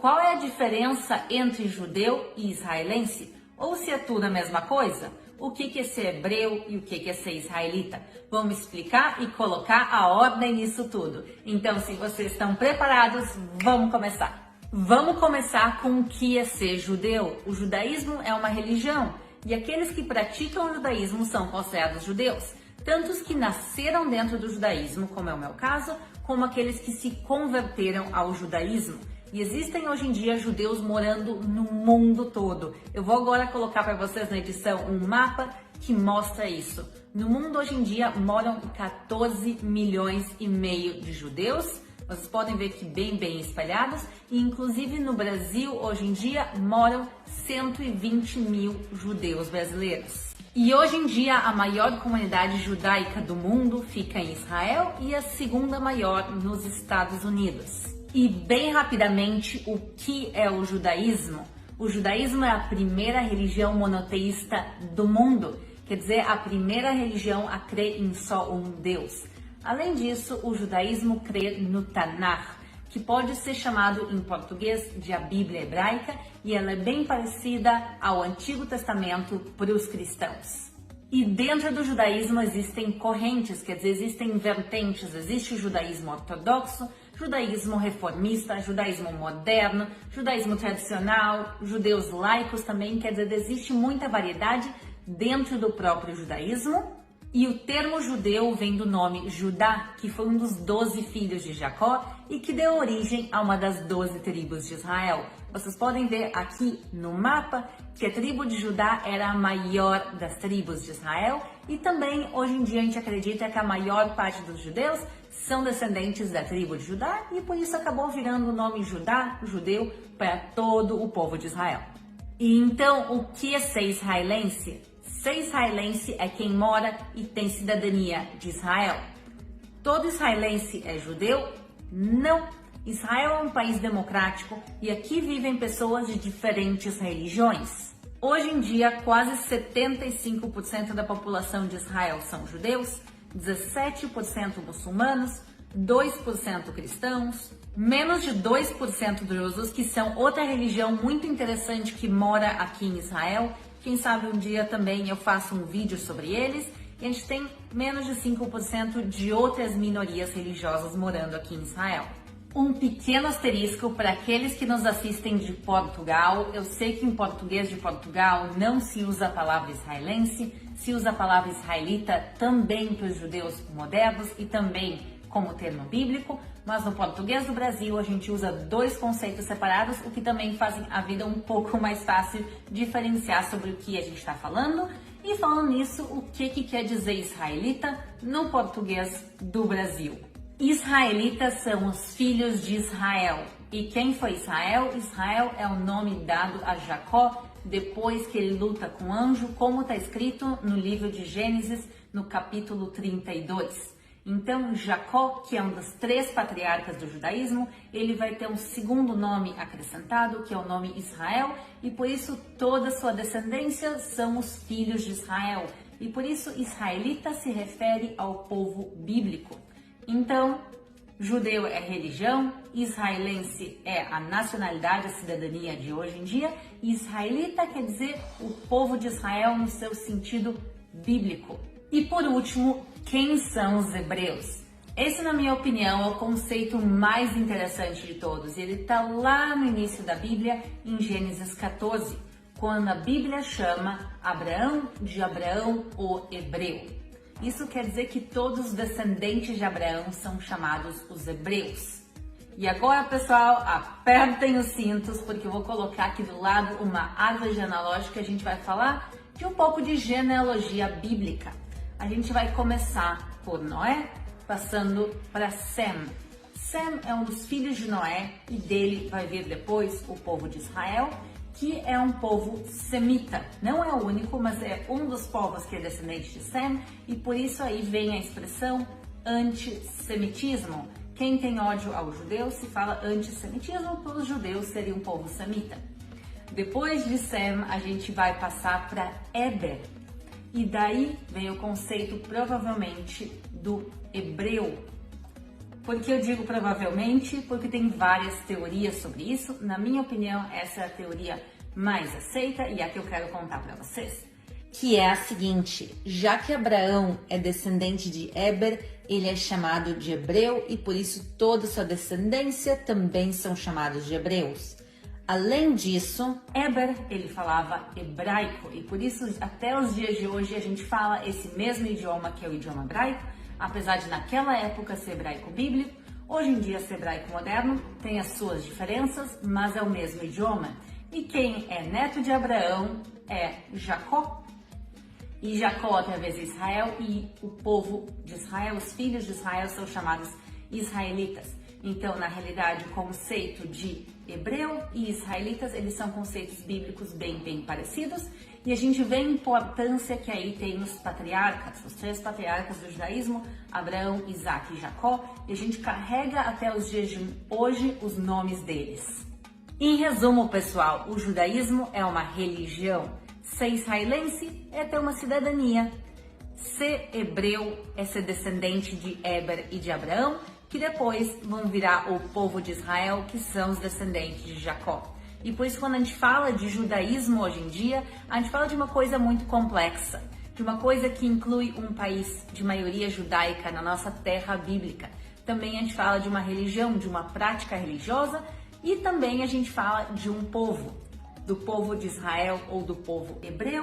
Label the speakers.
Speaker 1: qual é a diferença entre judeu e israelense? Ou se é tudo a mesma coisa? O que é ser hebreu e o que é ser israelita? Vamos explicar e colocar a ordem nisso tudo. Então, se vocês estão preparados, vamos começar. Vamos começar com o que é ser judeu. O judaísmo é uma religião e aqueles que praticam o judaísmo são considerados judeus. Tanto os que nasceram dentro do judaísmo, como é o meu caso, como aqueles que se converteram ao judaísmo. E existem hoje em dia judeus morando no mundo todo. Eu vou agora colocar para vocês na edição um mapa que mostra isso. No mundo hoje em dia moram 14 milhões e meio de judeus. Vocês podem ver que bem espalhados. E inclusive no Brasil hoje em dia moram 120 mil judeus brasileiros. E hoje em dia a maior comunidade judaica do mundo fica em Israel e a segunda maior nos Estados Unidos. E bem rapidamente, o que é o judaísmo? O judaísmo é a primeira religião monoteísta do mundo, quer dizer, a primeira religião a crer em só um Deus. Além disso, o judaísmo crê no Tanakh, que pode ser chamado em português de a Bíblia hebraica, e ela é bem parecida ao Antigo Testamento para os cristãos. E dentro do judaísmo existem correntes, quer dizer, existem vertentes. Existe o judaísmo ortodoxo, judaísmo reformista, judaísmo moderno, judaísmo tradicional, judeus laicos também, quer dizer, existe muita variedade dentro do próprio judaísmo. E o termo judeu vem do nome Judá, que foi um dos 12 filhos de Jacó e que deu origem a uma das 12 tribos de Israel. Vocês podem ver aqui no mapa que a tribo de Judá era a maior das tribos de Israel e também hoje em dia a gente acredita que a maior parte dos judeus são descendentes da tribo de Judá e por isso acabou virando o nome Judá, judeu, para todo o povo de Israel. E então, o que é ser israelense? Ser israelense é quem mora e tem cidadania de Israel. Todo israelense é judeu? Não! Israel é um país democrático e aqui vivem pessoas de diferentes religiões. Hoje em dia, quase 75% da população de Israel são judeus, 17% muçulmanos, 2% cristãos, menos de 2% drusos, que são outra religião muito interessante que mora aqui em Israel. Quem sabe um dia também eu faço um vídeo sobre eles. E a gente tem menos de 5% de outras minorias religiosas morando aqui em Israel. Um pequeno asterisco para aqueles que nos assistem de Portugal. Eu sei que em português de Portugal não se usa a palavra israelense, se usa a palavra israelita também para os judeus modernos e também como termo bíblico, mas no português do Brasil a gente usa dois conceitos separados, o que também fazem a vida um pouco mais fácil diferenciar sobre o que a gente está falando. E falando nisso, o que quer dizer israelita no português do Brasil? Israelitas são os filhos de Israel. E quem foi Israel? Israel é o nome dado a Jacó depois que ele luta com o anjo, como está escrito no livro de Gênesis, no capítulo 32. Então, Jacó, que é um dos 3 patriarcas do judaísmo, ele vai ter um segundo nome acrescentado, que é o nome Israel, e por isso toda a sua descendência são os filhos de Israel. E por isso, israelita se refere ao povo bíblico. Então, judeu é religião, israelense é a nacionalidade, a cidadania de hoje em dia, e israelita quer dizer o povo de Israel no seu sentido bíblico. E por último, quem são os hebreus? Esse, na minha opinião, é o conceito mais interessante de todos. Ele está lá no início da Bíblia, em Gênesis 14, quando a Bíblia chama Abraão de Abraão, o hebreu. Isso quer dizer que todos os descendentes de Abraão são chamados os hebreus. E agora, pessoal, apertem os cintos, porque eu vou colocar aqui do lado uma árvore genealógica e a gente vai falar de um pouco de genealogia bíblica. A gente vai começar por Noé, passando para Sem. Sem é um dos filhos de Noé e dele vai vir depois o povo de Israel, que é um povo semita. Não é o único, mas é um dos povos que é descendente de Sem e por isso aí vem a expressão antissemitismo. Quem tem ódio aos judeus se fala antissemitismo, porque os judeus seriam um povo semita. Depois de Sem, a gente vai passar para Éber. E daí vem o conceito, provavelmente, do hebreu. Por que eu digo provavelmente? Porque tem várias teorias sobre isso. Na minha opinião, essa é a teoria mais aceita e a que eu quero contar para vocês. Que é a seguinte: já que Abraão é descendente de Éber, ele é chamado de hebreu e por isso toda sua descendência também são chamados de hebreus. Além disso, Éber, ele falava hebraico e por isso até os dias de hoje a gente fala esse mesmo idioma que é o idioma hebraico, apesar de naquela época ser hebraico bíblico. Hoje em dia ser hebraico moderno tem as suas diferenças, mas é o mesmo idioma. E quem é neto de Abraão é Jacó. E Jacó através de Israel, e o povo de Israel, os filhos de Israel são chamados israelitas. Então, na realidade, o conceito de hebreu e israelitas, eles são conceitos bíblicos bem parecidos. E a gente vê a importância que aí tem os patriarcas, os 3 patriarcas do judaísmo, Abraão, Isaac e Jacó. E a gente carrega até os dias de hoje os nomes deles. Em resumo, pessoal, o judaísmo é uma religião. Ser israelense é ter uma cidadania. Ser hebreu é ser descendente de Éber e de Abraão, que depois vão virar o povo de Israel, que são os descendentes de Jacó. E por isso, quando a gente fala de judaísmo hoje em dia, a gente fala de uma coisa muito complexa, de uma coisa que inclui um país de maioria judaica na nossa terra bíblica. Também a gente fala de uma religião, de uma prática religiosa, e também a gente fala de um povo, do povo de Israel ou do povo hebreu.